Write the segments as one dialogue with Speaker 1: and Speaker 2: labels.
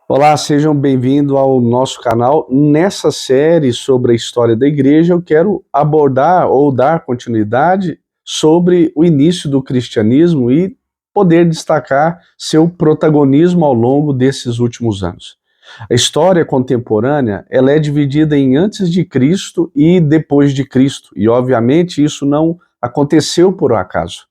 Speaker 1: Olá, sejam bem-vindos ao nosso canal. Nessa série sobre a história da igreja, eu quero abordar ou dar continuidade sobre o início do cristianismo e poder destacar seu protagonismo ao longo desses últimos anos. A história contemporânea, ela é dividida em antes de Cristo e depois de Cristo, e obviamente isso não aconteceu por acaso.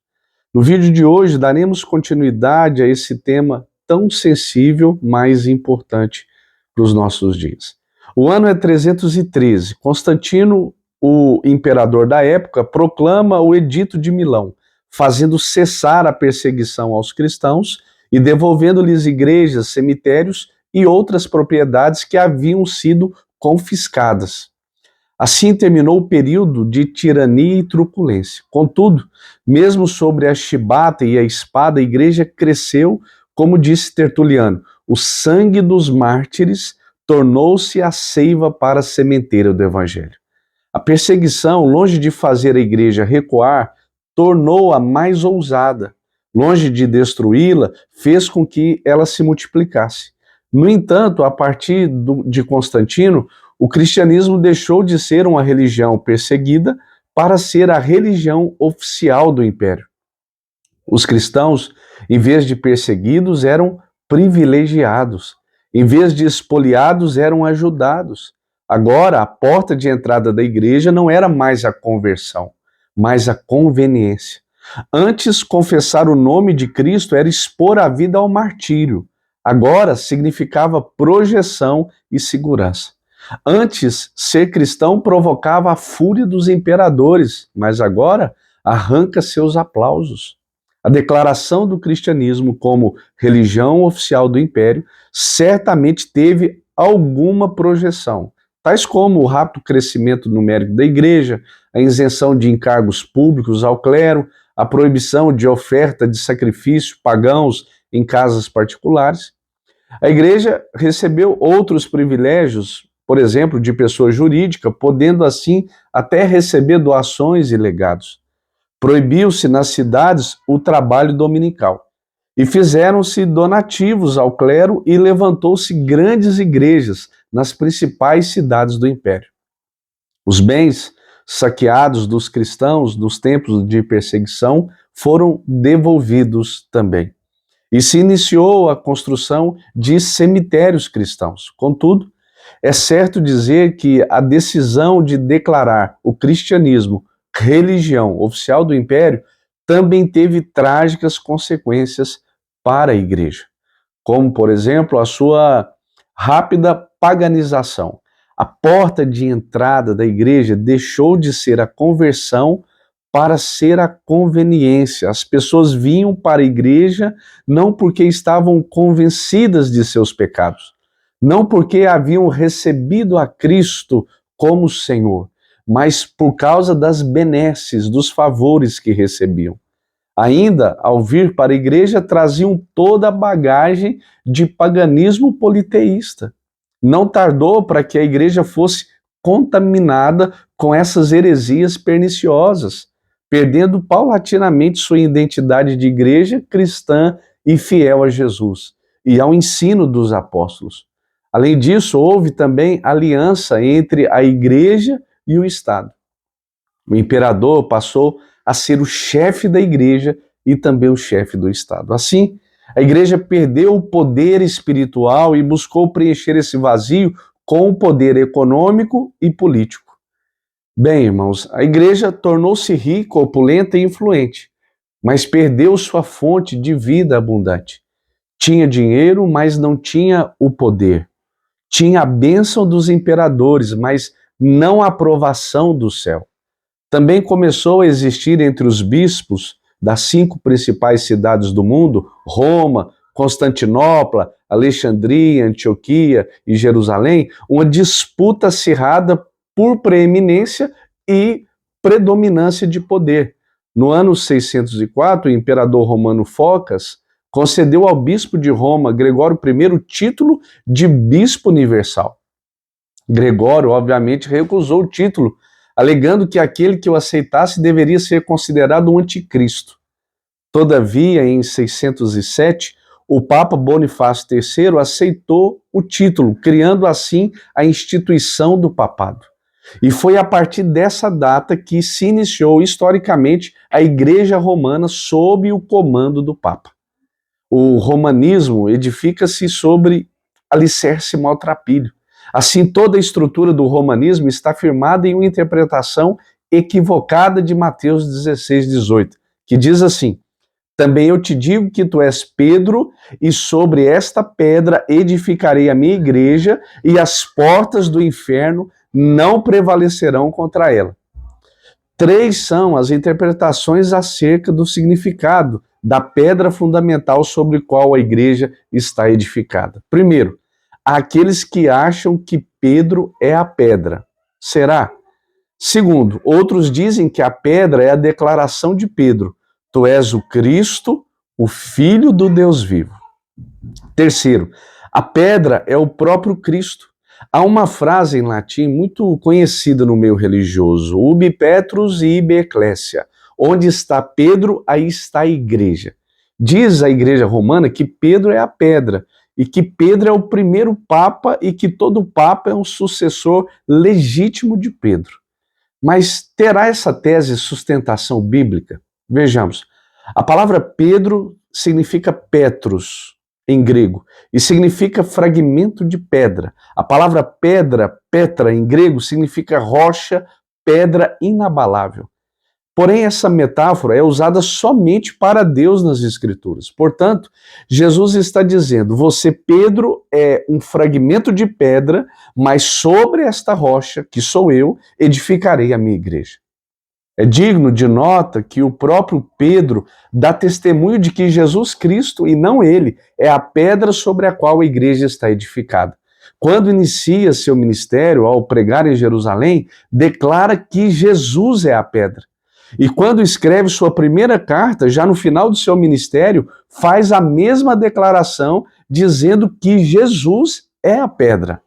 Speaker 1: No vídeo de hoje, daremos continuidade a esse tema tão sensível, mas importante para os nossos dias. O ano é 313. Constantino, o imperador da época, proclama o Edito de Milão, fazendo cessar a perseguição aos cristãos e devolvendo-lhes igrejas, cemitérios e outras propriedades que haviam sido confiscadas. Assim terminou o período de tirania e truculência. Contudo, mesmo sobre a chibata e a espada, a igreja cresceu, como disse Tertuliano, o sangue dos mártires tornou-se a seiva para a sementeira do evangelho. A perseguição, longe de fazer a igreja recuar, tornou-a mais ousada. Longe de destruí-la, fez com que ela se multiplicasse. No entanto, a partir de Constantino, o cristianismo deixou de ser uma religião perseguida para ser a religião oficial do império. Os cristãos, em vez de perseguidos, eram privilegiados. Em vez de espoliados, eram ajudados. Agora, a porta de entrada da igreja não era mais a conversão, mas a conveniência. Antes, confessar o nome de Cristo era expor a vida ao martírio. Agora, significava projeção e segurança. Antes, ser cristão provocava a fúria dos imperadores, mas agora arranca seus aplausos. A declaração do cristianismo como religião oficial do império certamente teve alguma projeção, tais como o rápido crescimento numérico da igreja, a isenção de encargos públicos ao clero, a proibição de oferta de sacrifício pagãos em casas particulares. A igreja recebeu outros privilégios, por exemplo, de pessoa jurídica, podendo assim até receber doações e legados. Proibiu-se nas cidades o trabalho dominical e fizeram-se donativos ao clero e levantou-se grandes igrejas nas principais cidades do império. Os bens saqueados dos cristãos nos tempos de perseguição foram devolvidos também. E se iniciou a construção de cemitérios cristãos. Contudo, é certo dizer que a decisão de declarar o cristianismo religião oficial do império também teve trágicas consequências para a igreja, como, por exemplo, a sua rápida paganização. A porta de entrada da igreja deixou de ser a conversão para ser a conveniência. As pessoas vinham para a igreja não porque estavam convencidas de seus pecados, não porque haviam recebido a Cristo como Senhor, mas por causa das benesses, dos favores que recebiam. Ainda, ao vir para a igreja, traziam toda a bagagem de paganismo politeísta. Não tardou para que a igreja fosse contaminada com essas heresias perniciosas, perdendo paulatinamente sua identidade de igreja cristã e fiel a Jesus e ao ensino dos apóstolos. Além disso, houve também aliança entre a igreja e o Estado. O imperador passou a ser o chefe da igreja e também o chefe do Estado. Assim, a igreja perdeu o poder espiritual e buscou preencher esse vazio com o poder econômico e político. Bem, irmãos, a igreja tornou-se rica, opulenta e influente, mas perdeu sua fonte de vida abundante. Tinha dinheiro, mas não tinha o poder. Tinha a bênção dos imperadores, mas não a aprovação do céu. Também começou a existir entre os bispos das 5 principais cidades do mundo, Roma, Constantinopla, Alexandria, Antioquia e Jerusalém, uma disputa acirrada por preeminência e predominância de poder. No ano 604, o imperador romano Focas concedeu ao bispo de Roma, Gregório I, o título de bispo universal. Gregório, obviamente, recusou o título, alegando que aquele que o aceitasse deveria ser considerado um anticristo. Todavia, em 607, o Papa Bonifácio III aceitou o título, criando assim a instituição do papado. E foi a partir dessa data que se iniciou historicamente a Igreja Romana sob o comando do Papa. O romanismo edifica-se sobre alicerce maltrapilho. Assim, toda a estrutura do romanismo está firmada em uma interpretação equivocada de Mateus 16, 18, que diz assim: também eu te digo que tu és Pedro, e sobre esta pedra edificarei a minha igreja, e as portas do inferno não prevalecerão contra ela. 3 são as interpretações acerca do significado da pedra fundamental sobre a qual a igreja está edificada. Primeiro, há aqueles que acham que Pedro é a pedra. Será? Segundo, outros dizem que a pedra é a declaração de Pedro: tu és o Cristo, o Filho do Deus vivo. Terceiro, a pedra é o próprio Cristo. Há uma frase em latim muito conhecida no meio religioso: ubi Petrus e ibi ecclesia. Onde está Pedro, aí está a igreja. Diz a igreja romana que Pedro é a pedra, e que Pedro é o primeiro papa, e que todo papa é um sucessor legítimo de Pedro. Mas terá essa tese sustentação bíblica? Vejamos, a palavra Pedro significa Petros, em grego, e significa fragmento de pedra. A palavra pedra, Petra, em grego, significa rocha, pedra inabalável. Porém, essa metáfora é usada somente para Deus nas Escrituras. Portanto, Jesus está dizendo: você, Pedro, é um fragmento de pedra, mas sobre esta rocha, que sou eu, edificarei a minha igreja. É digno de nota que o próprio Pedro dá testemunho de que Jesus Cristo, e não ele, é a pedra sobre a qual a igreja está edificada. Quando inicia seu ministério, ao pregar em Jerusalém, declara que Jesus é a pedra. E quando escreve sua primeira carta, já no final do seu ministério, faz a mesma declaração, dizendo que Jesus é a pedra.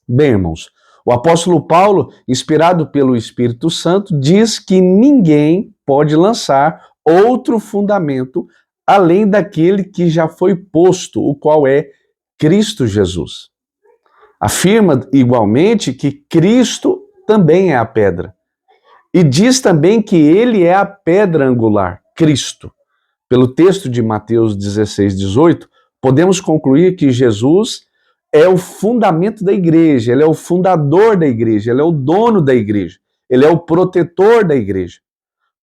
Speaker 1: Bem, irmãos, o apóstolo Paulo, inspirado pelo Espírito Santo, diz que ninguém pode lançar outro fundamento além daquele que já foi posto, o qual é Cristo Jesus. Afirma igualmente que Cristo também é a pedra. E diz também que ele é a pedra angular, Cristo. Pelo texto de Mateus 16, 18, podemos concluir que Jesus é o fundamento da igreja, ele é o fundador da igreja, ele é o dono da igreja, ele é o protetor da igreja.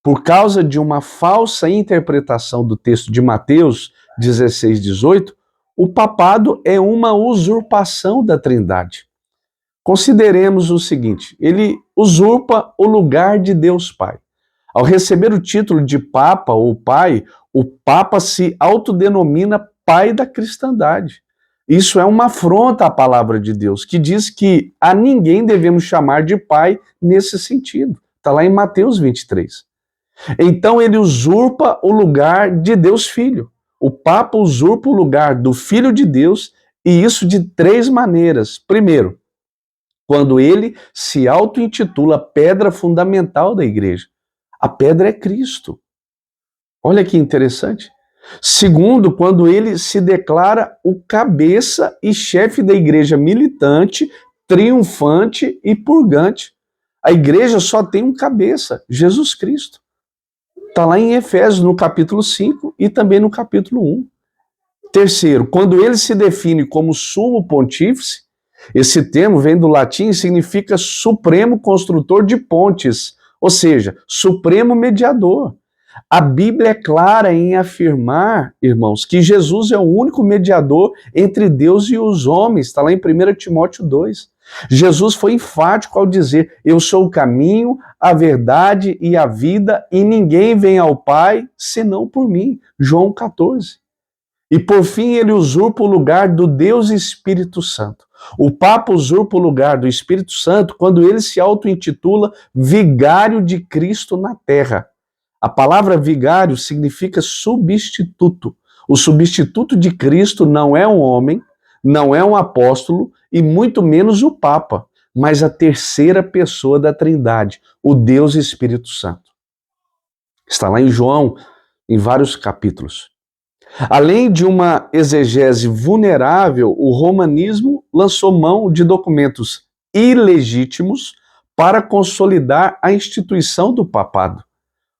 Speaker 1: Por causa de uma falsa interpretação do texto de Mateus 16, 18, o papado é uma usurpação da Trindade. Consideremos o seguinte: ele usurpa o lugar de Deus Pai. Ao receber o título de Papa ou Pai, o Papa se autodenomina Pai da cristandade. Isso é uma afronta à palavra de Deus, que diz que a ninguém devemos chamar de Pai nesse sentido. Está lá em Mateus 23. Então ele usurpa o lugar de Deus Filho. O Papa usurpa o lugar do Filho de Deus, e isso de 3 maneiras. Primeiro, quando ele se auto-intitula pedra fundamental da igreja. A pedra é Cristo. Olha que interessante. Segundo, quando ele se declara o cabeça e chefe da igreja militante, triunfante e purgante. A igreja só tem um cabeça, Jesus Cristo. Está lá em Efésios, no capítulo 5 e também no capítulo 1. Terceiro, quando ele se define como sumo pontífice, esse termo vem do latim e significa supremo construtor de pontes, ou seja, supremo mediador. A Bíblia é clara em afirmar, irmãos, que Jesus é o único mediador entre Deus e os homens. Está lá em 1 Timóteo 2. Jesus foi enfático ao dizer: eu sou o caminho, a verdade e a vida, e ninguém vem ao Pai senão por mim. João 14. E por fim ele usurpa o lugar do Deus Espírito Santo. O Papa usurpa o lugar do Espírito Santo quando ele se auto-intitula vigário de Cristo na terra. A palavra vigário significa substituto. O substituto de Cristo não é um homem, não é um apóstolo e muito menos o Papa, mas a terceira pessoa da Trindade, o Deus Espírito Santo. Está lá em João, em vários capítulos. Além de uma exegese vulnerável, o romanismo lançou mão de documentos ilegítimos para consolidar a instituição do papado.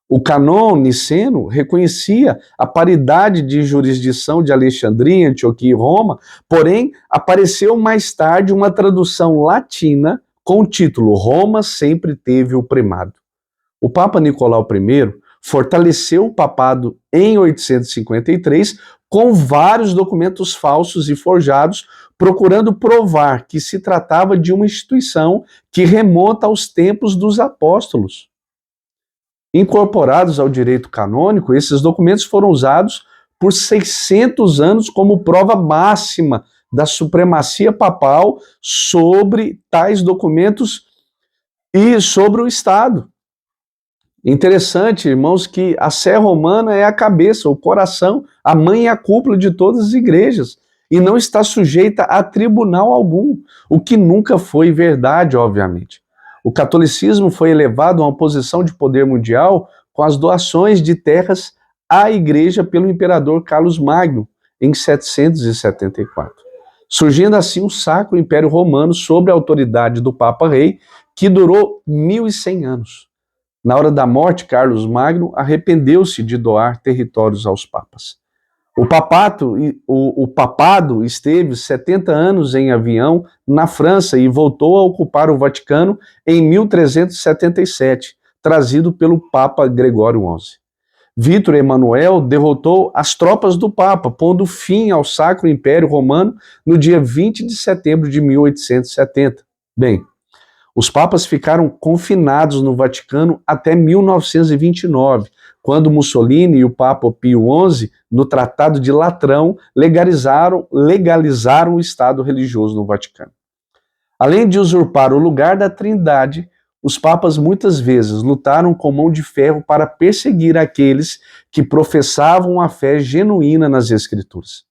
Speaker 1: O cânon niceno reconhecia a paridade de jurisdição de Alexandria, Antioquia e Roma, porém apareceu mais tarde uma tradução latina com o título Roma sempre teve o primado. O Papa Nicolau I fortaleceu o papado em 853 com vários documentos falsos e forjados, procurando provar que se tratava de uma instituição que remonta aos tempos dos apóstolos. Incorporados ao direito canônico, esses documentos foram usados por 600 anos como prova máxima da supremacia papal sobre tais documentos e sobre o Estado. Interessante, irmãos, que a Sé Romana é a cabeça, o coração, a mãe e a cúpula de todas as igrejas, e não está sujeita a tribunal algum, o que nunca foi verdade, obviamente. O catolicismo foi elevado a uma posição de poder mundial com as doações de terras à igreja pelo imperador Carlos Magno, em 774. Surgindo assim um Sacro Império Romano sob a autoridade do Papa Rei, que durou 1100 anos. Na hora da morte, Carlos Magno arrependeu-se de doar territórios aos papas. O papado esteve 70 anos em avião na França e voltou a ocupar o Vaticano em 1377, trazido pelo Papa Gregório XI. Vítor Emanuel derrotou as tropas do Papa, pondo fim ao Sacro Império Romano no dia 20 de setembro de 1870. Bem, os papas ficaram confinados no Vaticano até 1929, quando Mussolini e o Papa Pio XI, no Tratado de Latrão, legalizaram o Estado religioso no Vaticano. Além de usurpar o lugar da Trindade, os papas muitas vezes lutaram com mão de ferro para perseguir aqueles que professavam a fé genuína nas Escrituras.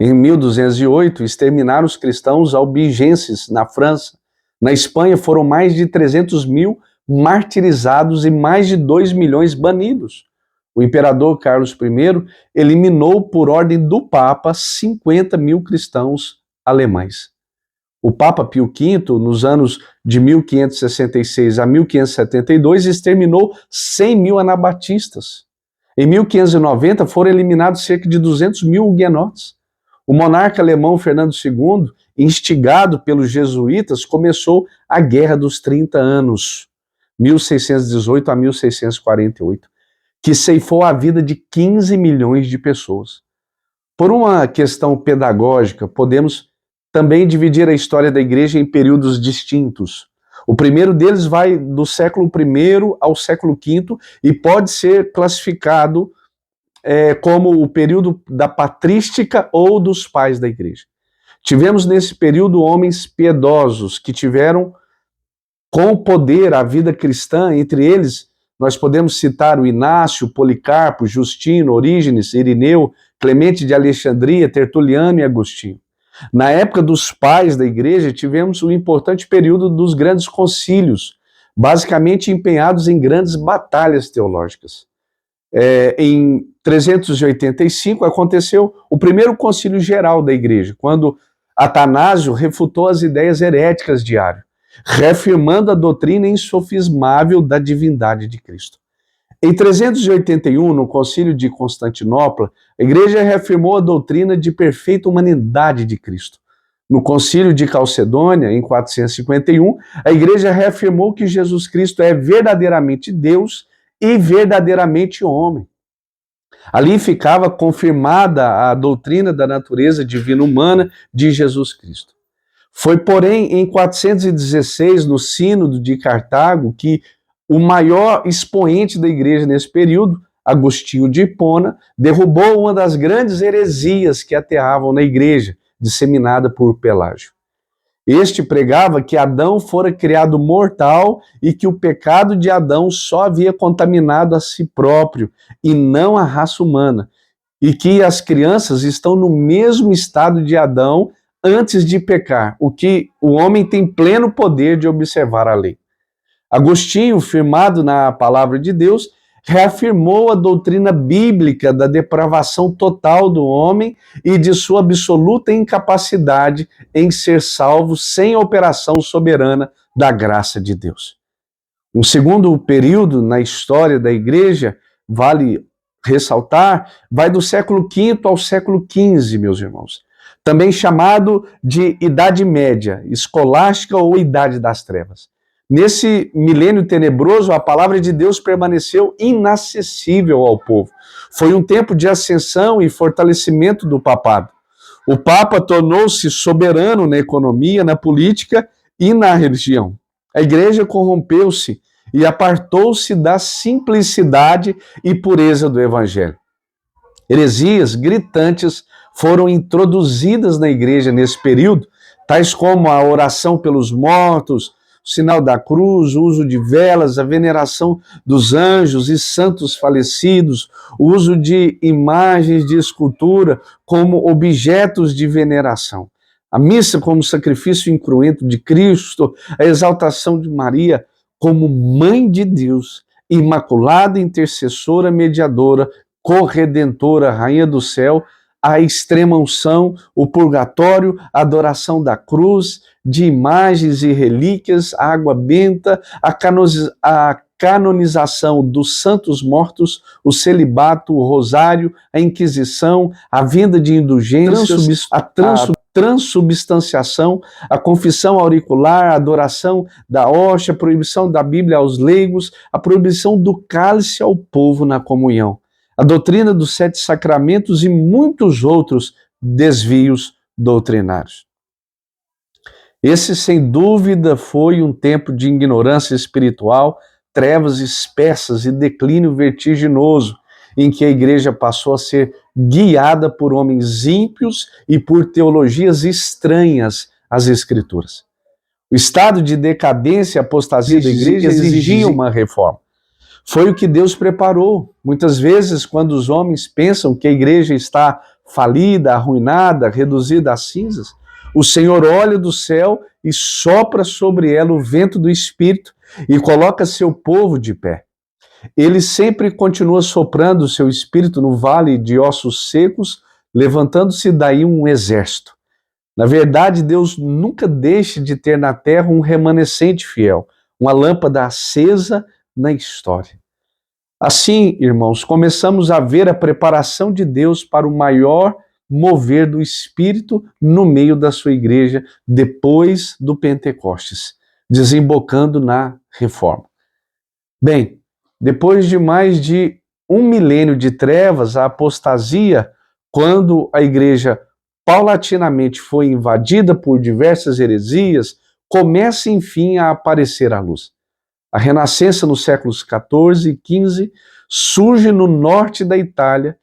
Speaker 1: Em 1208, exterminaram os cristãos albigenses na França. Na Espanha foram mais de 300 mil martirizados e mais de 2 milhões banidos. O imperador Carlos I eliminou por ordem do Papa 50 mil cristãos alemães. O Papa Pio V, nos anos de 1566 a 1572, exterminou 100 mil anabatistas. Em 1590 foram eliminados cerca de 200 mil huguenotes. O monarca alemão Fernando II, instigado pelos jesuítas, começou a Guerra dos 30 Anos, 1618 a 1648, que ceifou a vida de 15 milhões de pessoas. Por uma questão pedagógica, podemos também dividir a história da igreja em períodos distintos. O primeiro deles vai do século I ao século V e pode ser classificado como o período da patrística ou dos pais da igreja. Tivemos nesse período homens piedosos que tiveram com poder a vida cristã. Entre eles, nós podemos citar o Inácio, Policarpo, Justino, Orígenes, Irineu, Clemente de Alexandria, Tertuliano e Agostinho. Na época dos pais da igreja, tivemos o importante período dos grandes concílios, basicamente empenhados em grandes batalhas teológicas. Em 385 aconteceu o primeiro concílio geral da igreja, quando Atanásio refutou as ideias heréticas de Ário, reafirmando a doutrina insofismável da divindade de Cristo. Em 381, no concílio de Constantinopla, a igreja reafirmou a doutrina de perfeita humanidade de Cristo. No concílio de Calcedônia, em 451, a igreja reafirmou que Jesus Cristo é verdadeiramente Deus e verdadeiramente homem. Ali ficava confirmada a doutrina da natureza divina humana de Jesus Cristo. Foi, porém, em 416, no Sínodo de Cartago, que o maior expoente da igreja nesse período, Agostinho de Hipona, derrubou uma das grandes heresias que aterravam na igreja, disseminada por Pelágio. Este pregava que Adão fora criado mortal e que o pecado de Adão só havia contaminado a si próprio e não a raça humana, e que as crianças estão no mesmo estado de Adão antes de pecar, o que o homem tem pleno poder de observar a lei. Agostinho, firmado na palavra de Deus, reafirmou a doutrina bíblica da depravação total do homem e de sua absoluta incapacidade em ser salvo sem a operação soberana da graça de Deus. Um segundo período na história da igreja, vale ressaltar, vai do século V ao século XV, meus irmãos. Também chamado de Idade Média, escolástica ou Idade das Trevas. Nesse milênio tenebroso, a palavra de Deus permaneceu inacessível ao povo. Foi um tempo de ascensão e fortalecimento do papado. O Papa tornou-se soberano na economia, na política e na religião. A igreja corrompeu-se e apartou-se da simplicidade e pureza do evangelho. Heresias gritantes foram introduzidas na igreja nesse período, tais como a oração pelos mortos, o sinal da cruz, o uso de velas, a veneração dos anjos e santos falecidos, o uso de imagens de escultura como objetos de veneração. A missa como sacrifício incruento de Cristo, a exaltação de Maria como Mãe de Deus, imaculada intercessora mediadora, corredentora, Rainha do céu, a extrema unção, o purgatório, a adoração da cruz, de imagens e relíquias, a água benta, a canonização dos santos mortos, o celibato, o rosário, a inquisição, a venda de indulgências, a transubstanciação, a confissão auricular, a adoração da hóstia, a proibição da Bíblia aos leigos, a proibição do cálice ao povo na comunhão, a doutrina dos 7 sacramentos e muitos outros desvios doutrinários. Esse, sem dúvida, foi um tempo de ignorância espiritual, trevas espessas e declínio vertiginoso, em que a igreja passou a ser guiada por homens ímpios e por teologias estranhas às Escrituras. O estado de decadência e apostasia da igreja exigia uma reforma. Foi o que Deus preparou. Muitas vezes, quando os homens pensam que a igreja está falida, arruinada, reduzida a cinzas, o Senhor olha do céu e sopra sobre ela o vento do Espírito e coloca seu povo de pé. Ele sempre continua soprando o seu Espírito no vale de ossos secos, levantando-se daí um exército. Na verdade, Deus nunca deixa de ter na terra um remanescente fiel, uma lâmpada acesa na história. Assim, irmãos, começamos a ver a preparação de Deus para o maior mover do Espírito no meio da sua igreja depois do Pentecostes, desembocando na reforma. Bem, depois de mais de um milênio de trevas, a apostasia, quando a igreja paulatinamente foi invadida por diversas heresias, começa enfim a aparecer a luz. A renascença nos séculos XIV e XV surge no norte da Itália,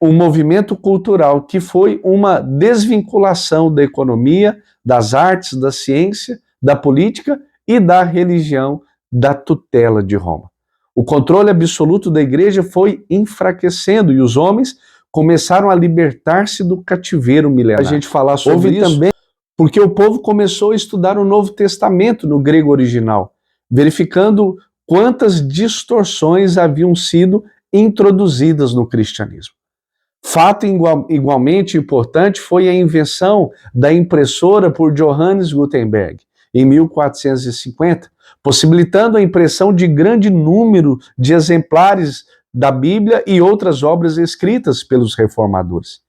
Speaker 1: um movimento cultural que foi uma desvinculação da economia, das artes, da ciência, da política e da religião da tutela de Roma. O controle absoluto da igreja foi enfraquecendo e os homens começaram a libertar-se do cativeiro milenar. A gente falar sobre isso também porque o povo começou a estudar o Novo Testamento no grego original, verificando quantas distorções haviam sido introduzidas no cristianismo. Fato igualmente importante foi a invenção da impressora por Johannes Gutenberg, em 1450, possibilitando a impressão de grande número de exemplares da Bíblia e outras obras escritas pelos reformadores.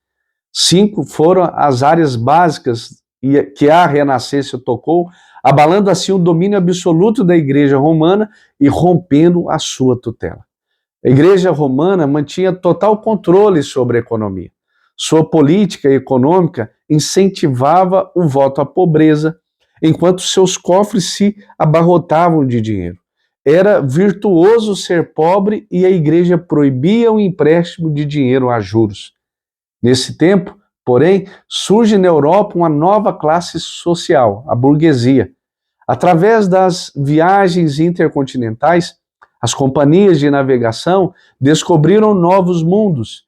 Speaker 1: 5 foram as áreas básicas que a Renascença tocou, abalando assim o domínio absoluto da Igreja Romana e rompendo a sua tutela. A Igreja Romana mantinha total controle sobre a economia. Sua política econômica incentivava o voto à pobreza, enquanto seus cofres se abarrotavam de dinheiro. Era virtuoso ser pobre e a igreja proibia o empréstimo de dinheiro a juros. Nesse tempo, porém, surge na Europa uma nova classe social, a burguesia. Através das viagens intercontinentais, as companhias de navegação descobriram novos mundos,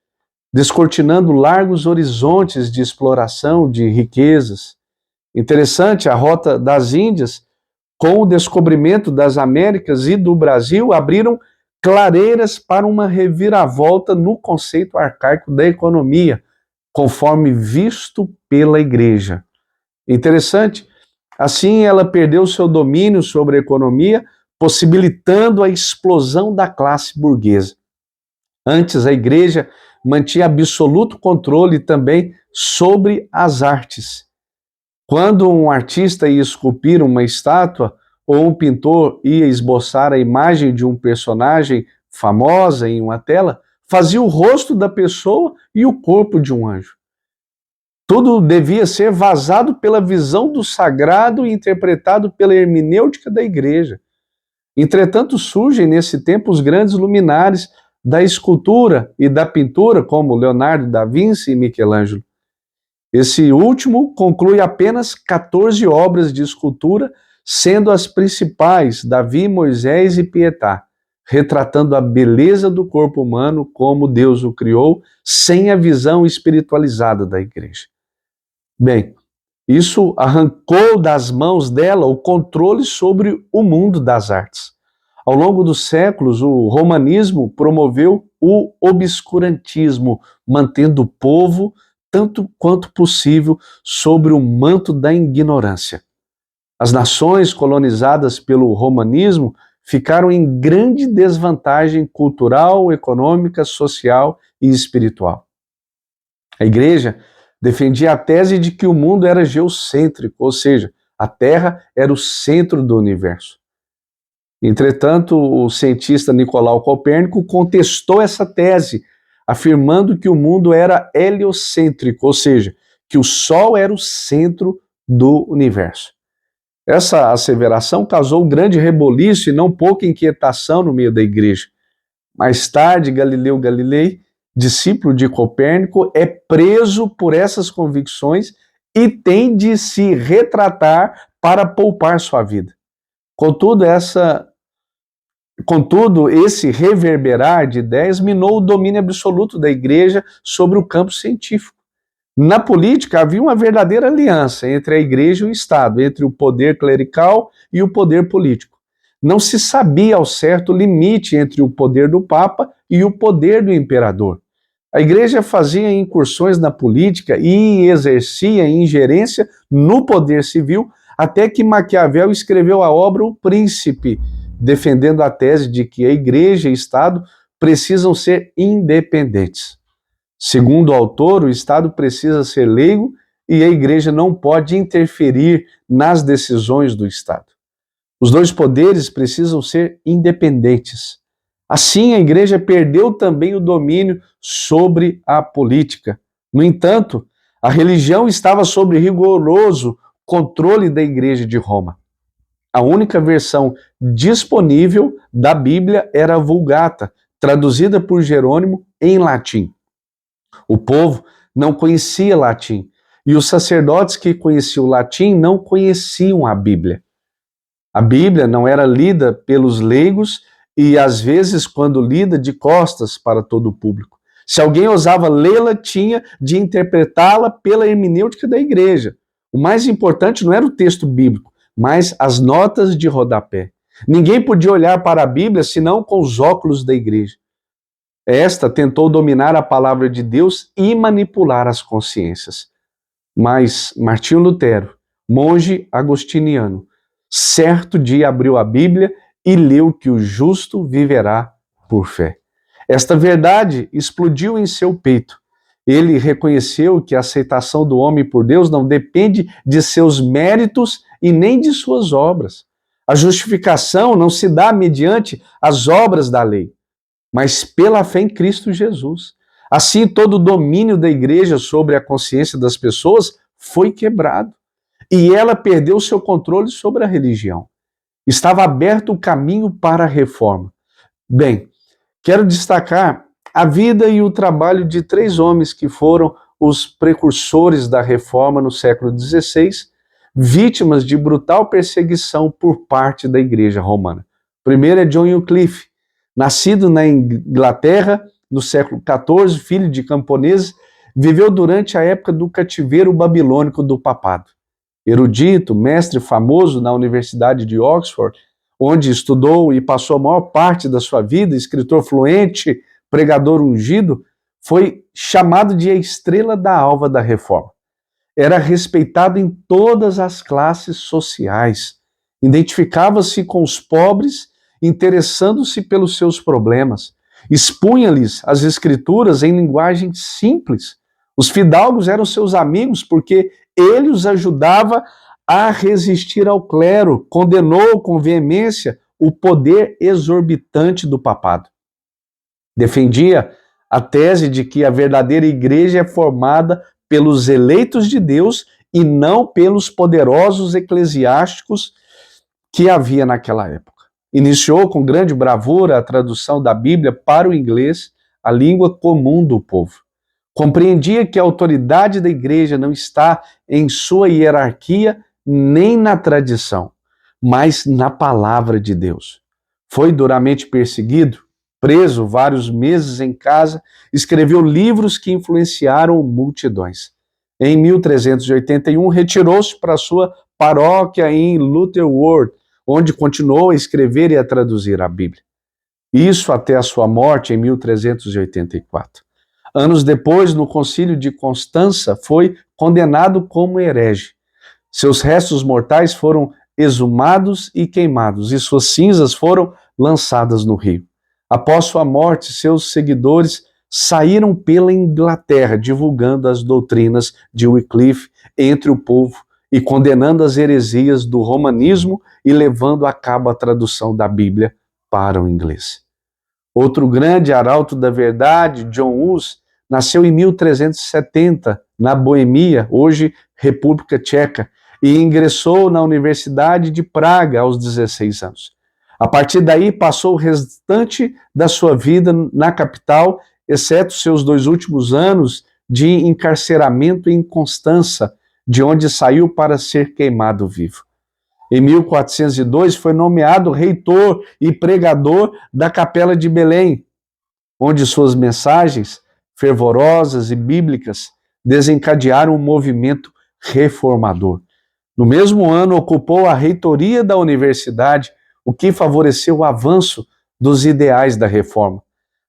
Speaker 1: descortinando largos horizontes de exploração de riquezas. Interessante, a Rota das Índias, com o descobrimento das Américas e do Brasil, abriram clareiras para uma reviravolta no conceito arcaico da economia, conforme visto pela igreja. Interessante. Assim, ela perdeu seu domínio sobre a economia, possibilitando a explosão da classe burguesa. Antes, a igreja mantinha absoluto controle também sobre as artes. Quando um artista ia esculpir uma estátua, ou um pintor ia esboçar a imagem de um personagem famosa em uma tela, fazia o rosto da pessoa e o corpo de um anjo. Tudo devia ser vazado pela visão do sagrado e interpretado pela hermenêutica da igreja. Entretanto, surgem nesse tempo os grandes luminares da escultura e da pintura, como Leonardo da Vinci e Michelangelo. Esse último conclui apenas 14 obras de escultura, sendo as principais Davi, Moisés e Pietà, retratando a beleza do corpo humano como Deus o criou, sem a visão espiritualizada da igreja. Bem, isso arrancou das mãos dela o controle sobre o mundo das artes. Ao longo dos séculos, o romanismo promoveu o obscurantismo, mantendo o povo, tanto quanto possível, sobre o manto da ignorância. As nações colonizadas pelo romanismo ficaram em grande desvantagem cultural, econômica, social e espiritual. A igreja defendia a tese de que o mundo era geocêntrico, ou seja, a Terra era o centro do universo. Entretanto, o cientista Nicolau Copérnico contestou essa tese, afirmando que o mundo era heliocêntrico, ou seja, que o Sol era o centro do universo. Essa asseveração causou grande reboliço e não pouca inquietação no meio da igreja. Mais tarde, Galileu Galilei, discípulo de Copérnico, é preso por essas convicções e tem de se retratar para poupar sua vida. Contudo, esse reverberar de ideias minou o domínio absoluto da igreja sobre o campo científico. Na política, havia uma verdadeira aliança entre a igreja e o Estado, entre o poder clerical e o poder político. Não se sabia ao certo o limite entre o poder do Papa e o poder do imperador. A igreja fazia incursões na política e exercia ingerência no poder civil, até que Maquiavel escreveu a obra O Príncipe, defendendo a tese de que a igreja e o Estado precisam ser independentes. Segundo o autor, o Estado precisa ser leigo e a igreja não pode interferir nas decisões do Estado. Os dois poderes precisam ser independentes. Assim, a igreja perdeu também o domínio sobre a política. No entanto, a religião estava sob rigoroso controle da igreja de Roma. A única versão disponível da Bíblia era a Vulgata, traduzida por Jerônimo em latim. O povo não conhecia latim, e os sacerdotes que conheciam o latim não conheciam a Bíblia. A Bíblia não era lida pelos leigos e, às vezes, quando lida, de costas para todo o público. Se alguém ousava lê-la, tinha de interpretá-la pela hermenêutica da igreja. O mais importante não era o texto bíblico, mas as notas de rodapé. Ninguém podia olhar para a Bíblia senão com os óculos da igreja. Esta tentou dominar a palavra de Deus e manipular as consciências. Mas Martinho Lutero, monge agostiniano, certo dia abriu a Bíblia e leu que o justo viverá por fé. Esta verdade explodiu em seu peito. Ele reconheceu que a aceitação do homem por Deus não depende de seus méritos e nem de suas obras. A justificação não se dá mediante as obras da lei, mas pela fé em Cristo Jesus. Assim, todo o domínio da igreja sobre a consciência das pessoas foi quebrado. E ela perdeu seu controle sobre a religião. Estava aberto o caminho para a reforma. Bem, quero destacar a vida e o trabalho de 3 homens que foram os precursores da reforma no século XVI, vítimas de brutal perseguição por parte da igreja romana. O primeiro é John Wycliffe, nascido na Inglaterra no século XIV, filho de camponeses, viveu durante a época do cativeiro babilônico do papado. Erudito, mestre famoso na Universidade de Oxford, onde estudou e passou a maior parte da sua vida, escritor fluente, pregador ungido, foi chamado de a estrela da alva da Reforma. Era respeitado em todas as classes sociais, identificava-se com os pobres, interessando-se pelos seus problemas, expunha-lhes as escrituras em linguagem simples. Os fidalgos eram seus amigos porque ele os ajudava a resistir ao clero, condenou com veemência o poder exorbitante do papado. Defendia a tese de que a verdadeira igreja é formada pelos eleitos de Deus e não pelos poderosos eclesiásticos que havia naquela época. Iniciou com grande bravura a tradução da Bíblia para o inglês, a língua comum do povo. Compreendia que a autoridade da igreja não está em sua hierarquia nem na tradição, mas na palavra de Deus. Foi duramente perseguido, preso vários meses em casa, escreveu livros que influenciaram multidões. Em 1381, retirou-se para sua paróquia em Lutterworth, onde continuou a escrever e a traduzir a Bíblia. Isso até a sua morte em 1384. Anos depois, no Concílio de Constança, foi condenado como herege. Seus restos mortais foram exumados e queimados, e suas cinzas foram lançadas no rio. Após sua morte, seus seguidores saíram pela Inglaterra, divulgando as doutrinas de Wycliffe entre o povo e condenando as heresias do romanismo e levando a cabo a tradução da Bíblia para o inglês. Outro grande arauto da verdade, John Hus, nasceu em 1370, na Boemia, hoje República Tcheca, e ingressou na Universidade de Praga aos 16 anos. A partir daí, passou o restante da sua vida na capital, exceto seus 2 últimos anos de encarceramento em Constança, de onde saiu para ser queimado vivo. Em 1402, foi nomeado reitor e pregador da Capela de Belém, onde suas mensagens fervorosas e bíblicas desencadearam um movimento reformador. No mesmo ano, ocupou a reitoria da universidade, o que favoreceu o avanço dos ideais da reforma.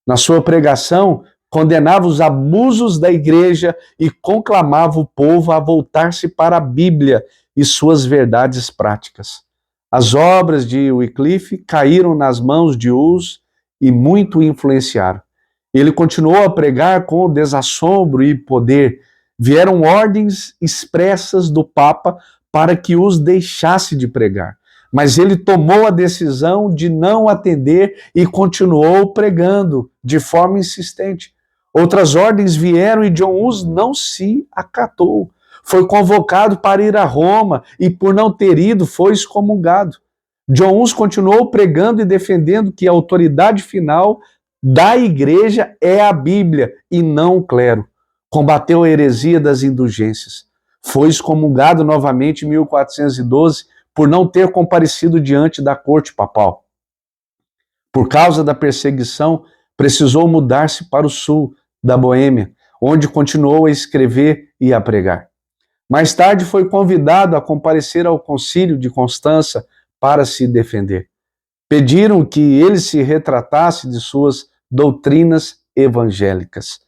Speaker 1: Na sua pregação, condenava os abusos da igreja e conclamava o povo a voltar-se para a Bíblia e suas verdades práticas. As obras de Wycliffe caíram nas mãos de Hus e muito o influenciaram. Ele continuou a pregar com desassombro e poder. Vieram ordens expressas do Papa para que os deixasse de pregar. Mas ele tomou a decisão de não atender e continuou pregando de forma insistente. Outras ordens vieram e John Hus não se acatou. Foi convocado para ir a Roma e, por não ter ido, foi excomungado. John Hus continuou pregando e defendendo que a autoridade final da igreja é a Bíblia e não o clero. Combateu a heresia das indulgências. Foi excomungado novamente em 1412 por não ter comparecido diante da corte papal. Por causa da perseguição, precisou mudar-se para o sul da Boêmia, onde continuou a escrever e a pregar. Mais tarde foi convidado a comparecer ao Concílio de Constança para se defender. Pediram que ele se retratasse de suas doutrinas evangélicas.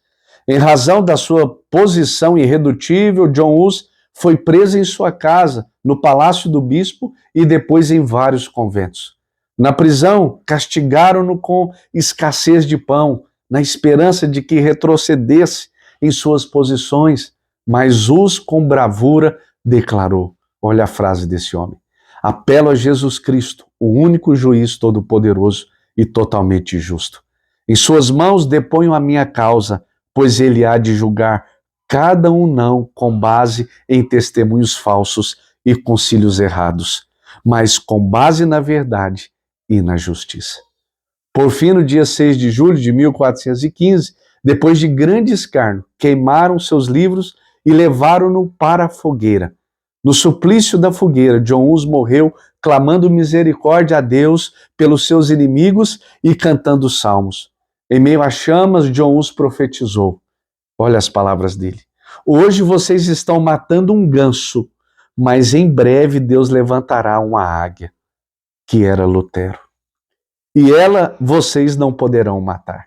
Speaker 1: Em razão da sua posição irredutível, John Hus foi preso em sua casa, no palácio do bispo e depois em vários conventos. Na prisão, castigaram-no com escassez de pão, na esperança de que retrocedesse em suas posições, mas Hus, com bravura, declarou, olha a frase desse homem: apelo a Jesus Cristo, o único juiz todo-poderoso e totalmente justo. Em suas mãos deponho a minha causa, pois ele há de julgar cada um não com base em testemunhos falsos e concílios errados, mas com base na verdade e na justiça. Por fim, no dia 6 de julho de 1415, depois de grande escárnio, queimaram seus livros e levaram-no para a fogueira. No suplício da fogueira, John Hus morreu clamando misericórdia a Deus pelos seus inimigos e cantando salmos. Em meio às chamas, John Hus profetizou. Olha as palavras dele. Hoje vocês estão matando um ganso, mas em breve Deus levantará uma águia. que era Lutero. E ela vocês não poderão matar.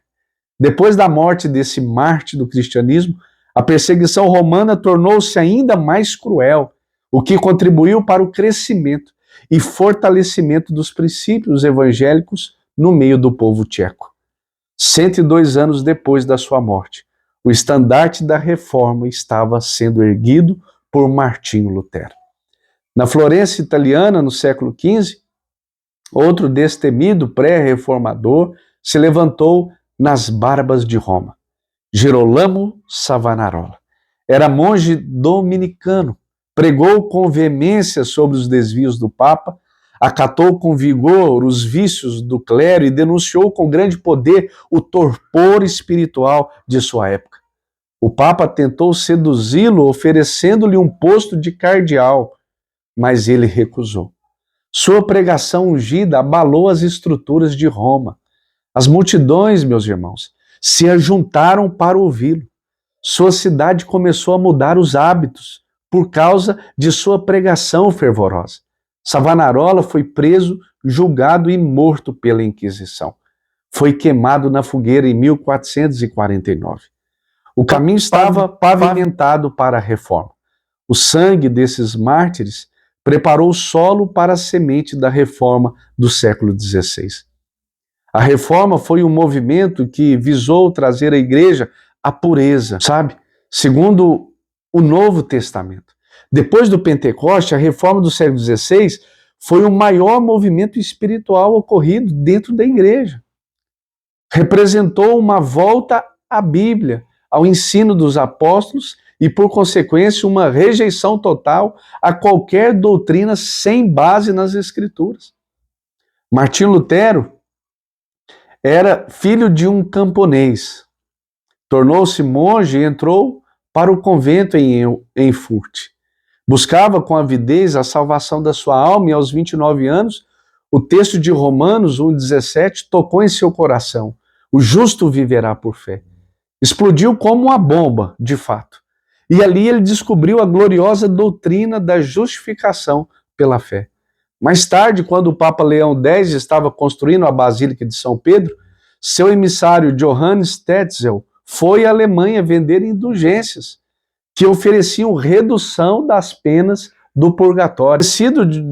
Speaker 1: Depois da morte desse mártir do cristianismo, a perseguição romana tornou-se ainda mais cruel, o que contribuiu para o crescimento e fortalecimento dos princípios evangélicos no meio do povo tcheco. 102 anos depois da sua morte, o estandarte da reforma estava sendo erguido por Martinho Lutero. Na Florença italiana, no século XV, outro destemido pré-reformador se levantou nas barbas de Roma. Girolamo Savonarola. Era monge dominicano, pregou com veemência sobre os desvios do Papa, acatou com vigor os vícios do clero e denunciou com grande poder o torpor espiritual de sua época. O Papa tentou seduzi-lo, oferecendo-lhe um posto de cardeal, mas ele recusou. Sua pregação ungida abalou as estruturas de Roma. As multidões, meus irmãos, se ajuntaram para ouvi-lo. Sua cidade começou a mudar os hábitos por causa de sua pregação fervorosa. Savonarola foi preso, julgado e morto pela Inquisição. Foi queimado na fogueira em 1449. O caminho estava pavimentado para a reforma. O sangue desses mártires preparou o solo para a semente da reforma do século XVI. A reforma foi um movimento que visou trazer à igreja a pureza, sabe? Segundo o Novo Testamento. Depois do Pentecoste, a reforma do século XVI foi o maior movimento espiritual ocorrido dentro da igreja. Representou uma volta à Bíblia, ao ensino dos apóstolos e, por consequência, uma rejeição total a qualquer doutrina sem base nas Escrituras. Martinho Lutero era filho de um camponês. Tornou-se monge e entrou para o convento em Erfurt. Buscava com avidez a salvação da sua alma e aos 29 anos, o texto de Romanos 1,17 tocou em seu coração. O justo viverá por fé. Explodiu como uma bomba, de fato. E ali ele descobriu a gloriosa doutrina da justificação pela fé. Mais tarde, quando o Papa Leão X estava construindo a Basílica de São Pedro, seu emissário Johannes Tetzel foi à Alemanha vender indulgências que ofereciam redução das penas do purgatório.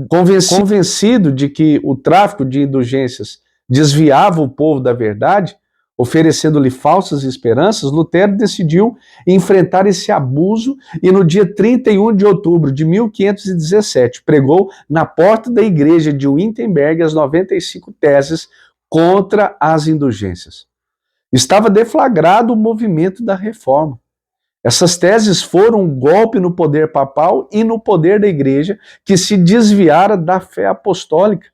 Speaker 1: Convencido de que o tráfico de indulgências desviava o povo da verdade, oferecendo-lhe falsas esperanças, Lutero decidiu enfrentar esse abuso e no dia 31 de outubro de 1517 pregou na porta da igreja de Wittenberg as 95 teses contra as indulgências. Estava deflagrado o movimento da reforma. Essas teses foram um golpe no poder papal e no poder da igreja que se desviara da fé apostólica.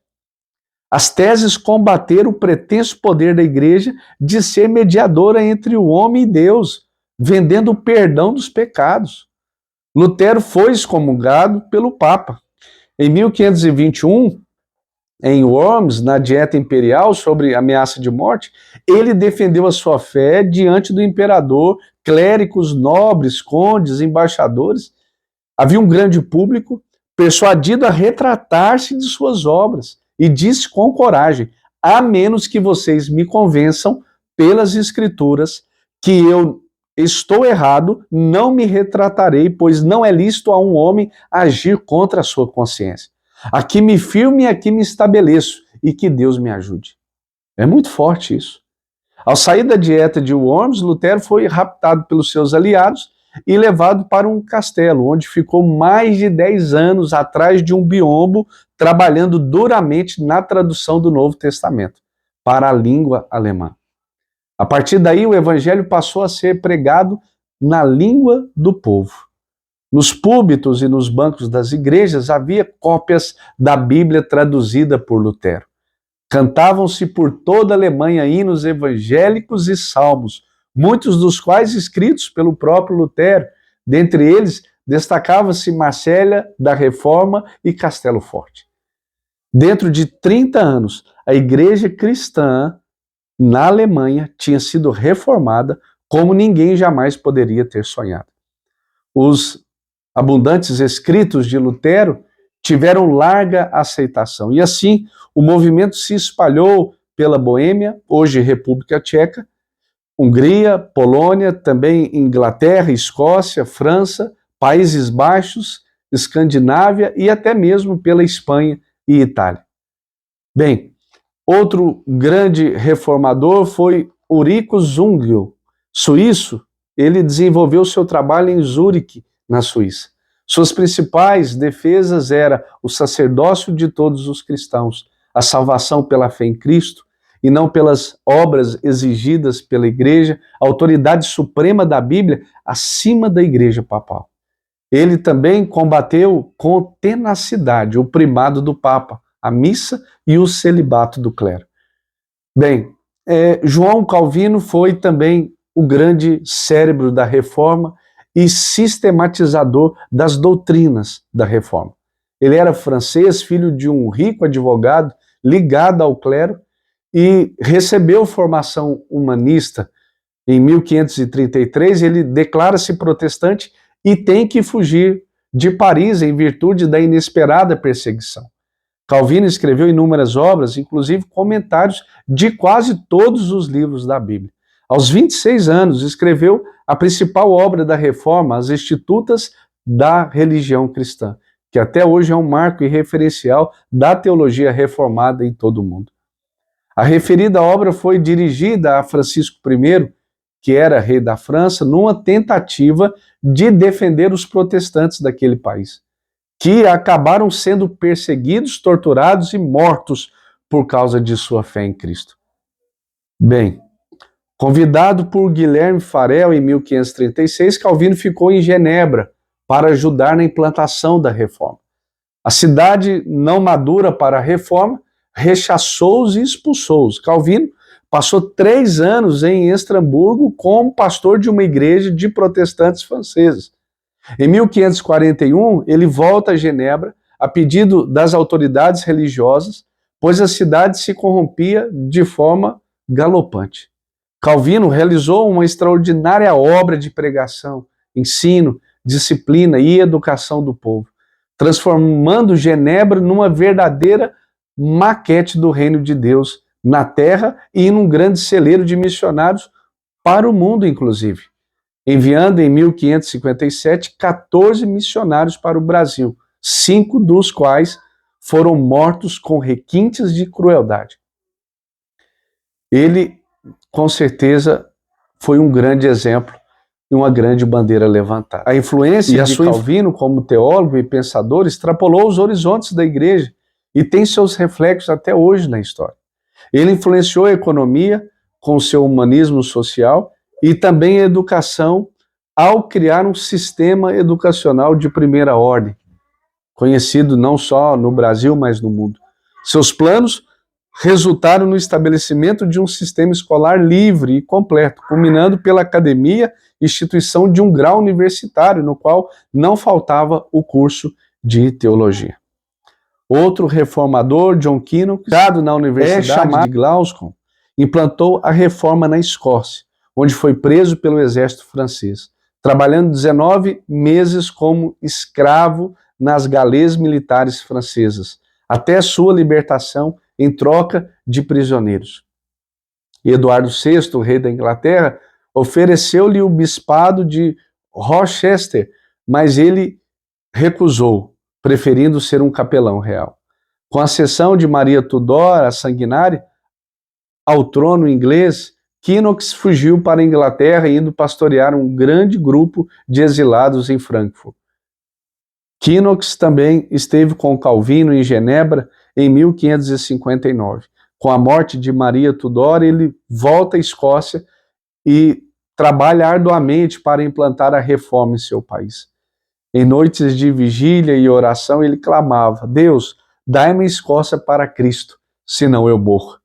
Speaker 1: As teses combateram o pretenso poder da igreja de ser mediadora entre o homem e Deus, vendendo o perdão dos pecados. Lutero foi excomungado pelo Papa. Em 1521, em Worms, na dieta imperial sobre ameaça de morte, ele defendeu a sua fé diante do imperador, clérigos, nobres, condes, embaixadores. Havia um grande público persuadido a retratar-se de suas obras e disse com coragem: a menos que vocês me convençam pelas escrituras que eu estou errado, não me retratarei, pois não é lícito a um homem agir contra a sua consciência. Aqui me firmo e aqui me estabeleço, e que Deus me ajude. É muito forte isso. Ao sair da dieta de Worms, Lutero foi raptado pelos seus aliados e levado para um castelo, onde ficou mais de 10 anos atrás de um biombo, trabalhando duramente na tradução do Novo Testamento para a língua alemã. A partir daí, o evangelho passou a ser pregado na língua do povo. Nos púlpitos e nos bancos das igrejas havia cópias da Bíblia traduzida por Lutero. Cantavam-se por toda a Alemanha hinos evangélicos e salmos, muitos dos quais escritos pelo próprio Lutero. Dentre eles, destacava-se Marcélia da Reforma e Castelo Forte. Dentro de 30 anos, a igreja cristã na Alemanha tinha sido reformada como ninguém jamais poderia ter sonhado. Os abundantes escritos de Lutero tiveram larga aceitação. E assim, o movimento se espalhou pela Boêmia, hoje República Tcheca, Hungria, Polônia, também Inglaterra, Escócia, França, Países Baixos, Escandinávia e até mesmo pela Espanha e Itália. Bem, outro grande reformador foi Ulrico Zwingli, suíço. Ele desenvolveu seu trabalho em Zurique, na Suíça. Suas principais defesas eram o sacerdócio de todos os cristãos, a salvação pela fé em Cristo e não pelas obras exigidas pela Igreja, a autoridade suprema da Bíblia acima da Igreja papal. Ele também combateu com tenacidade o primado do Papa, a missa e o celibato do clero. Bem, João Calvino foi também o grande cérebro da Reforma e sistematizador das doutrinas da Reforma. Ele era francês, filho de um rico advogado ligado ao clero e recebeu formação humanista. Em 1533, ele declara-se protestante e tem que fugir de Paris em virtude da inesperada perseguição. Calvino escreveu inúmeras obras, inclusive comentários de quase todos os livros da Bíblia. Aos 26 anos, escreveu a principal obra da Reforma, As Institutas da Religião Cristã, que até hoje é um marco e referencial da teologia reformada em todo o mundo. A referida obra foi dirigida a Francisco I, que era rei da França, numa tentativa de defender os protestantes daquele país, que acabaram sendo perseguidos, torturados e mortos por causa de sua fé em Cristo. Bem, convidado por Guilherme Farel em 1536, Calvino ficou em Genebra para ajudar na implantação da reforma. A cidade não madura para a reforma rechaçou-os e expulsou-os. Calvino passou 3 anos em Estrasburgo como pastor de uma igreja de protestantes franceses. Em 1541, ele volta a Genebra a pedido das autoridades religiosas, pois a cidade se corrompia de forma galopante. Calvino realizou uma extraordinária obra de pregação, ensino, disciplina e educação do povo, transformando Genebra numa verdadeira maquete do reino de Deus na terra e num grande celeiro de missionários para o mundo, inclusive, enviando em 1557 14 missionários para o Brasil, 5 dos quais foram mortos com requintes de crueldade. Ele, com certeza, foi um grande exemplo e uma grande bandeira levantada. A influência de Calvino como teólogo e pensador extrapolou os horizontes da igreja e tem seus reflexos até hoje na história. Ele influenciou a economia com seu humanismo social e também a educação ao criar um sistema educacional de primeira ordem, conhecido não só no Brasil, mas no mundo. Seus planos resultaram no estabelecimento de um sistema escolar livre e completo, culminando pela academia, instituição de um grau universitário, no qual não faltava o curso de teologia. Outro reformador, John Knox, na Universidade de Glasgow, implantou a reforma na Escócia, onde foi preso pelo exército francês, trabalhando 19 meses como escravo nas galês militares francesas, até sua libertação em troca de prisioneiros. Eduardo VI, rei da Inglaterra, ofereceu-lhe o bispado de Rochester, mas ele recusou, preferindo ser um capelão real. Com a cessão de Maria Tudor, a sanguinária, ao trono inglês, Knox fugiu para a Inglaterra, indo pastorear um grande grupo de exilados em Frankfurt. Knox também esteve com Calvino em Genebra em 1559. Com a morte de Maria Tudor, ele volta à Escócia e trabalha arduamente para implantar a reforma em seu país. Em noites de vigília e oração, ele clamava: Deus, dai-me a Escócia para Cristo, senão eu morro.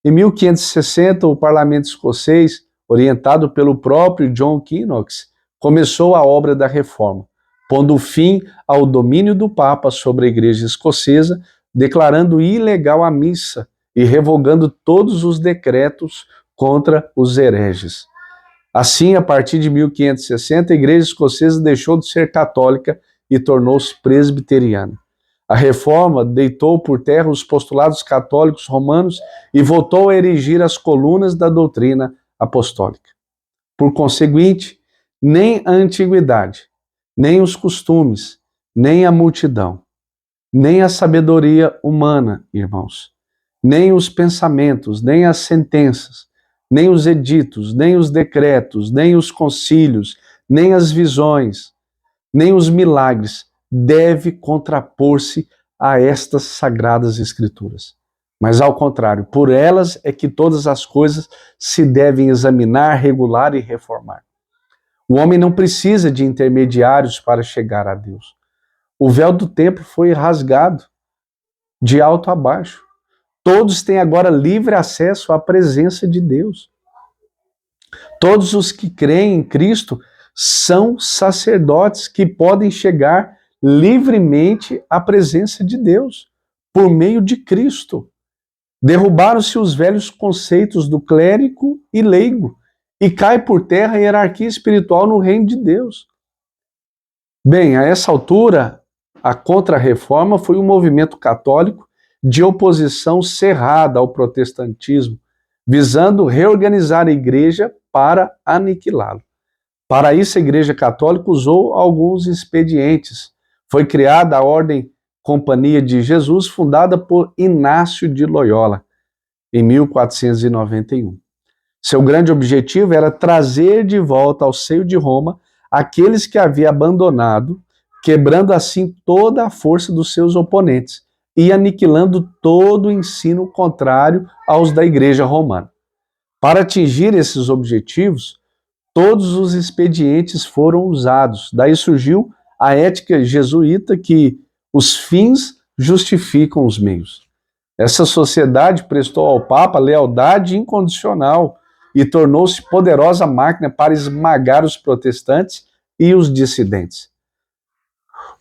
Speaker 1: Em 1560, o parlamento escocês, orientado pelo próprio John Knox, começou a obra da reforma, pondo fim ao domínio do Papa sobre a igreja escocesa, declarando ilegal a missa e revogando todos os decretos contra os hereges. Assim, a partir de 1560, a igreja escocesa deixou de ser católica e tornou-se presbiteriana. A Reforma deitou por terra os postulados católicos romanos e voltou a erigir as colunas da doutrina apostólica. Por conseguinte, nem a antiguidade, nem os costumes, nem a multidão, nem a sabedoria humana, irmãos, nem os pensamentos, nem as sentenças, nem os editos, nem os decretos, nem os concílios, nem as visões, nem os milagres deve contrapor-se a estas sagradas escrituras. Mas ao contrário, por elas é que todas as coisas se devem examinar, regular e reformar. O homem não precisa de intermediários para chegar a Deus. O véu do templo foi rasgado de alto a baixo. Todos têm agora livre acesso à presença de Deus. Todos os que creem em Cristo são sacerdotes que podem chegar livremente à presença de Deus por meio de Cristo. Derrubaram-se os velhos conceitos do clérigo e leigo e cai por terra a hierarquia espiritual no reino de Deus. Bem, a essa altura, a Contra-Reforma foi um movimento católico de oposição cerrada ao protestantismo, visando reorganizar a igreja para aniquilá-lo. Para isso, a Igreja Católica usou alguns expedientes. Foi criada a Ordem Companhia de Jesus, fundada por Inácio de Loyola, em 1491. Seu grande objetivo era trazer de volta ao seio de Roma aqueles que havia abandonado, quebrando assim toda a força dos seus oponentes e aniquilando todo o ensino contrário aos da Igreja Romana. Para atingir esses objetivos, todos os expedientes foram usados. Daí surgiu a ética jesuíta que os fins justificam os meios. Essa sociedade prestou ao Papa lealdade incondicional e tornou-se poderosa máquina para esmagar os protestantes e os dissidentes.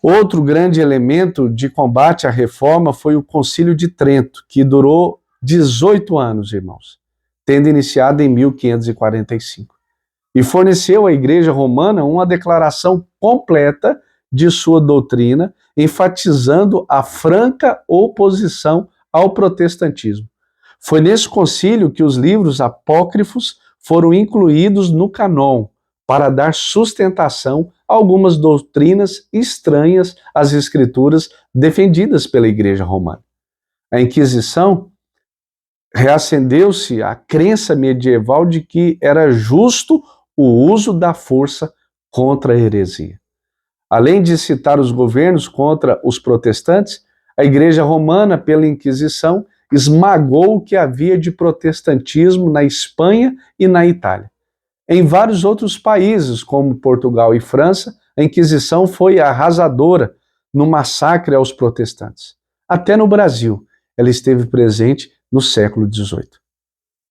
Speaker 1: Outro grande elemento de combate à reforma foi o Concílio de Trento, que durou 18 anos, irmãos, tendo iniciado em 1545. E forneceu à Igreja Romana uma declaração completa de sua doutrina, enfatizando a franca oposição ao protestantismo. Foi nesse concílio que os livros apócrifos foram incluídos no cânon, para dar sustentação a algumas doutrinas estranhas às escrituras defendidas pela Igreja Romana. A Inquisição reacendeu-se a crença medieval de que era justo o uso da força contra a heresia. Além de citar os governos contra os protestantes, a Igreja Romana, pela Inquisição, esmagou o que havia de protestantismo na Espanha e na Itália. Em vários outros países, como Portugal e França, a Inquisição foi arrasadora no massacre aos protestantes. Até no Brasil, ela esteve presente no século XVIII.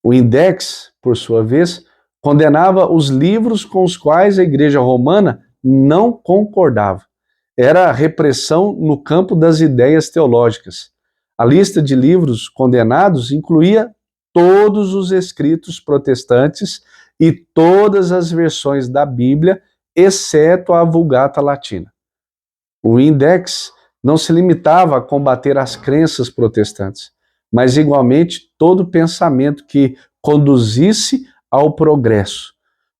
Speaker 1: O Index, por sua vez, condenava os livros com os quais a Igreja Romana não concordava. Era a repressão no campo das ideias teológicas. A lista de livros condenados incluía todos os escritos protestantes e todas as versões da Bíblia, exceto a Vulgata Latina. O Index não se limitava a combater as crenças protestantes, mas igualmente todo pensamento que conduzisse ao progresso.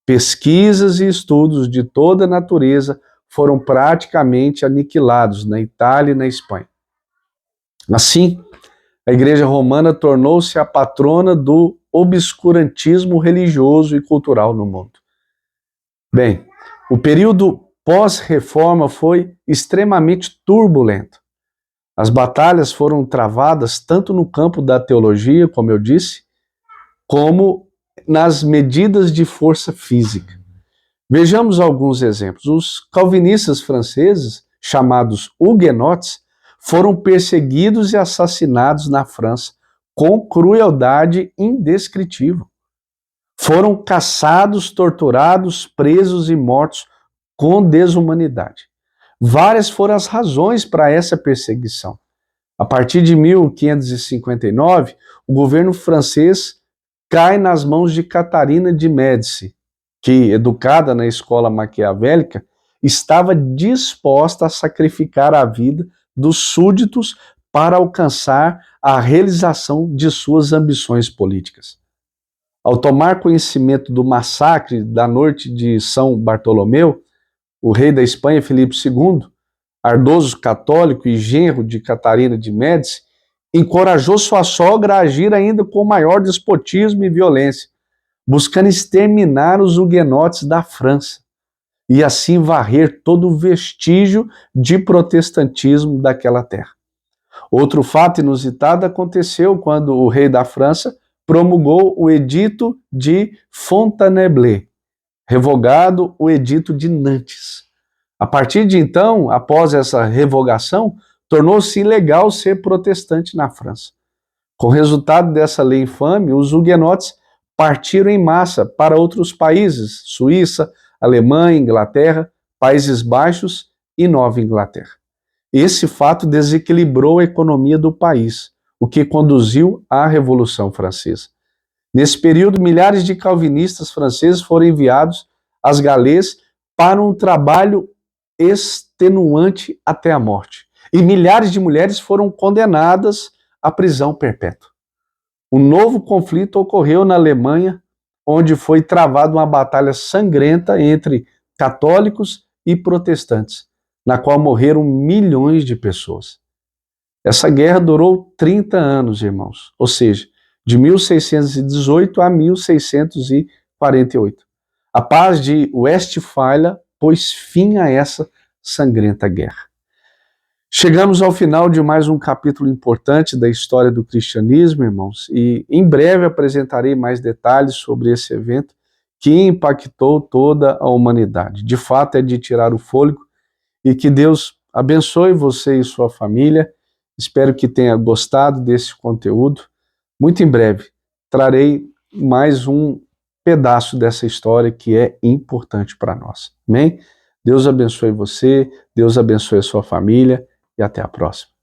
Speaker 1: Pesquisas e estudos de toda natureza foram praticamente aniquilados na Itália e na Espanha. Assim, a Igreja Romana tornou-se a patrona do obscurantismo religioso e cultural no mundo. Bem, o período pós-reforma foi extremamente turbulento. As batalhas foram travadas tanto no campo da teologia, como eu disse, como nas medidas de força física. Vejamos alguns exemplos. Os calvinistas franceses, chamados huguenotes, foram perseguidos e assassinados na França com crueldade indescritível. Foram caçados, torturados, presos e mortos com desumanidade. Várias foram as razões para essa perseguição. A partir de 1559, o governo francês cai nas mãos de Catarina de Médici, que, educada na escola maquiavélica, estava disposta a sacrificar a vida dos súditos para alcançar a realização de suas ambições políticas. Ao tomar conhecimento do massacre da noite de São Bartolomeu, o rei da Espanha, Filipe II, ardoso católico e genro de Catarina de Médici, encorajou sua sogra a agir ainda com maior despotismo e violência, buscando exterminar os huguenotes da França e assim varrer todo o vestígio de protestantismo daquela terra. Outro fato inusitado aconteceu quando o rei da França promulgou o Edito de Fontainebleau, revogado o Edito de Nantes. A partir de então, após essa revogação, tornou-se ilegal ser protestante na França. Com o resultado dessa lei infame, os huguenotes partiram em massa para outros países, Suíça, Alemanha, Inglaterra, Países Baixos e Nova Inglaterra. Esse fato desequilibrou a economia do país, o que conduziu à Revolução Francesa. Nesse período, milhares de calvinistas franceses foram enviados às galês para um trabalho extenuante até a morte. E milhares de mulheres foram condenadas à prisão perpétua. Um novo conflito ocorreu na Alemanha, onde foi travada uma batalha sangrenta entre católicos e protestantes, na qual morreram milhões de pessoas. Essa guerra durou 30 anos, irmãos, ou seja, de 1618 a 1648. A paz de Westfália pôs fim a essa sangrenta guerra. Chegamos ao final de mais um capítulo importante da história do cristianismo, irmãos, e em breve apresentarei mais detalhes sobre esse evento que impactou toda a humanidade. De fato, é de tirar o fôlego, e que Deus abençoe você e sua família. Espero que tenha gostado desse conteúdo. Muito em breve trarei mais um pedaço dessa história que é importante para nós. Amém? Deus abençoe você, Deus abençoe a sua família e até a próxima.